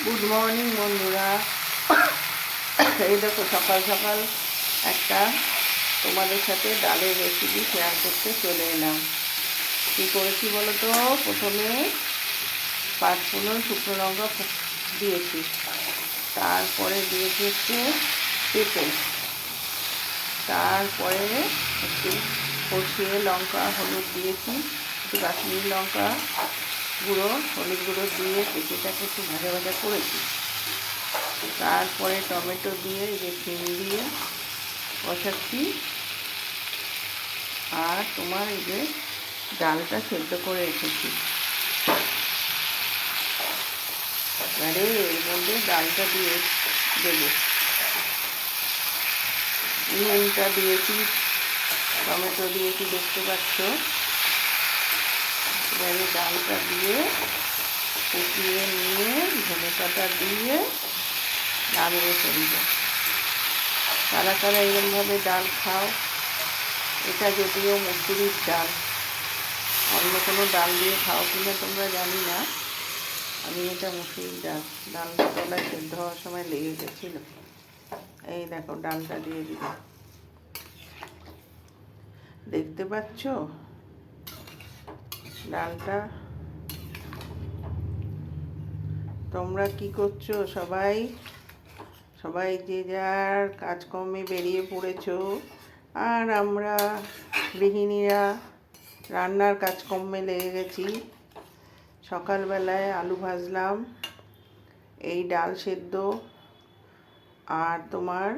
Good morning বন্ধুরা। এই দেখো সকাল সকাল একটা তোমাদের সাথে ডালের রেসিপি শেয়ার করতে চলে এলাম। কী করেছি বলো তো? প্রথমে পাঁচফোড়ন শুকনো লঙ্কা দিয়েছি, তারপরে দিয়েছি হচ্ছে পেঁপে, তারপরে একটু কষিয়ে লঙ্কা হলুদ দিয়েছি, একটু কাশ্মীরি লঙ্কা গুঁড়ো হলুদ গুঁড়ো দিয়ে পেঁপেটাকে একটু ভাজা ভাজা করেছি। তারপরে টমেটো দিয়ে এই যে শিম দিয়ে কষাচ্ছি, আর তোমার এই যে ডালটা সেদ্ধ করে রেখেছি। এবারে এর মধ্যে ডালটা দিয়ে দেবো, নুনটা দিয়েছি, টমেটো দিয়েছি, দেখতে পাচ্ছ। এবারে ডালটা দিয়ে ফুটিয়ে নিয়ে ধনে পাতা দিয়ে নামিয়ে ফেলবো। কারা কারা এরকমভাবে ডাল খাও? এটা যদিও মুসুরির ডাল, অন্য কোনো ডাল দিয়ে খাও কিনা তোমরা জানি না। আমি এটা মুসুরির ডাল, ডালটা তলায় সেদ্ধ হওয়ার সময় লেগে গেছিল। এই দেখো ডালটা দিয়ে দিল, দেখতে পাচ্ছ ডালটা। তোমরা কি করছো সবাই? সবাই যে যার কাজকর্মে বেরিয়ে পড়েছো, আর আমরা গৃহিণীরা রান্নার কাজকর্মে লেগে গেছি। সকালবেলায় আলু ভাজলাম, এই ডাল সেদ্ধ আর তোমার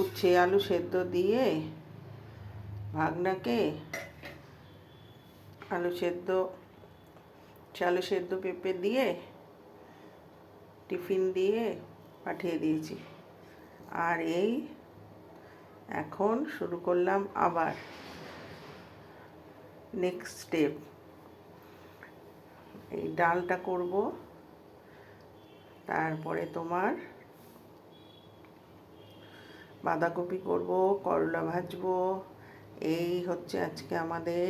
উচ্ছে আলু সেদ্ধ দিয়ে ভাগনাকে আলু সেদ্ধ পেঁপে দিয়ে টিফিন দিয়ে পাঠিয়ে দিয়েছি। আর এই এখন শুরু করলাম আবার নেক্সট স্টেপ। এই ডালটা করব, তারপরে তোমার বাঁধাকপি করব, করলা ভাজবো। এই হচ্ছে আজকে আমাদের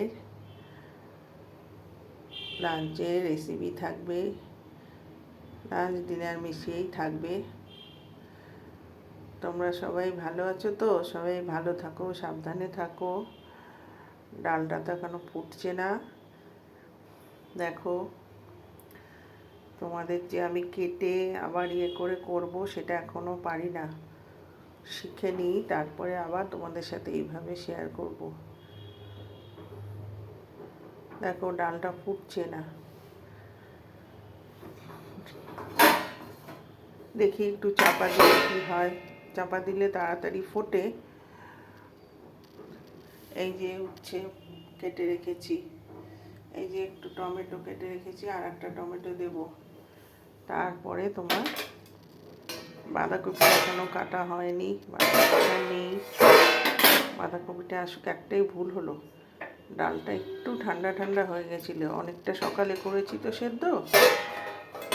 লাঞ্চের রেসিপি থাকবে, লাঞ্চ ডিনার মিশিয়েই থাকবে। তোমরা সবাই ভালো আছো তো? সবাই ভালো থাকো, সাবধানে থাকো। ডালটা তো এখনো ফুটছে না, দেখো। তোমাদের যে আমি কেটে আবার করে করব, সেটা এখনও পারি না, শিখে নিই, তারপরে আবার তোমাদের সাথে এইভাবে শেয়ার করব। দেখো ডালটা ফুটছে না, দেখি একটু চাপা দিলে কী হয়। চাপা দিলে তাড়াতাড়ি ফোটে। এই যে উচ্ছে কেটে রেখেছি, এই যে একটু টমেটো কেটে রেখেছি, আর একটা টমেটো দেব। তারপরে তোমার বাঁধাকপি এখনও কাটা হয়নি, বাঁধাকপিটা নেই। বাঁধাকপিটা আসুক, একটাই ভুল হলো, ডালটা একটু ঠান্ডা ঠান্ডা হয়ে গেছিলো। অনেকটা সকালে করেছি তো সেদ্ধ,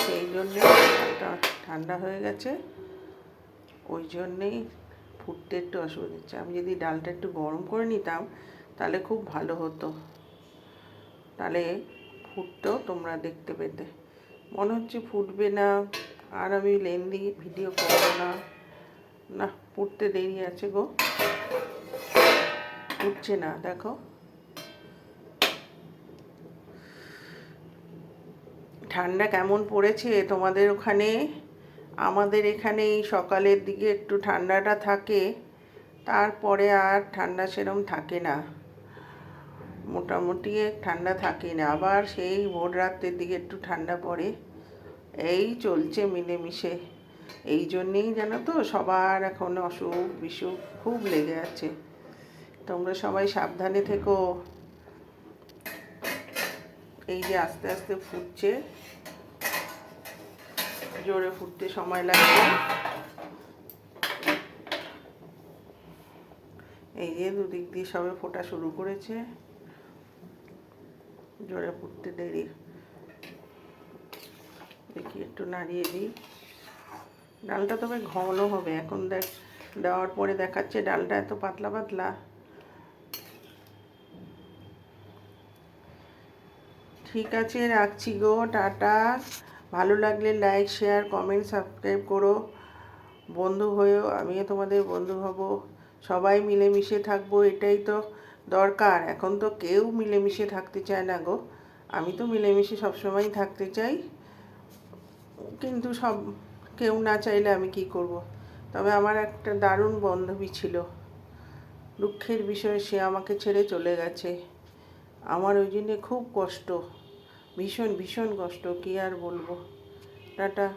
সেই জন্যে ডালটা ঠান্ডা হয়ে গেছে, ওই জন্যেই ফুটতে একটু অসুবিধা হচ্ছে। আমি যদি ডালটা একটু গরম করে নিতাম তাহলে খুব ভালো হতো, তাহলে ফুটতো, তোমরা দেখতে পেতে। মনে হচ্ছে ফুটবে না, আর আমি লেন্দি ভিডিও করবো না। না, ফুটতে দেরি আছে গো, ফুটছে না। দেখো ঠান্ডা কেমন পড়েছে তোমাদের ওখানে। আমাদের এখানে এই সকালের দিকে একটু ঠান্ডাটা থাকে, তারপরে আর ঠান্ডা সেরম থাকে না, মোটামুটি ঠান্ডা থাকে না। আবার সেই ভোর রাতের দিকে একটু ঠান্ডা পড়ে, এই চলছে মিলেমিশে। এই জন্যেই জানো তো সবার এখন অসুখ বিসুখ খুব লেগে আছে। তোমরা সবাই সাবধানে থেকো। এই যে আস্তে আস্তে ফুটছে, জোরে ফুটতে সময় লাগবে। এই যে দুদিক দিয়ে সবে ফোটা শুরু করেছে, জোরে ফুটতে দেরি। দেখি একটু নাড়িয়ে দিই। ডালটা তবে ঘন হবে, এখন দেওয়ার পরে দেখাচ্ছে ডালটা এত পাতলা পাতলা। ঠিক আছে, রাখছি গো, টাটা। ভালো লাগলে লাইক, শেয়ার, কমেন্ট, সাবস্ক্রাইব করো। বন্ধু হয়েও, আমিও তোমাদের বন্ধু হব। সবাই মিলেমিশে থাকবো, এটাই তো দরকার। এখন তো কেউ মিলেমিশে থাকতে চায় না গো। আমি তো মিলেমিশে সবসময়ই থাকতে চাই, কিন্তু কেউ না চাইলে আমি কি করব। তবে আমার একটা দারুণ বান্ধবী ছিল, দুঃখের বিষয় সে আমাকে ছেড়ে চলে গেছে। আমার ওই জন্যে খুব কষ্ট, ভীষণ ভীষণ কষ্ট, কি আর বলবো। টাটা।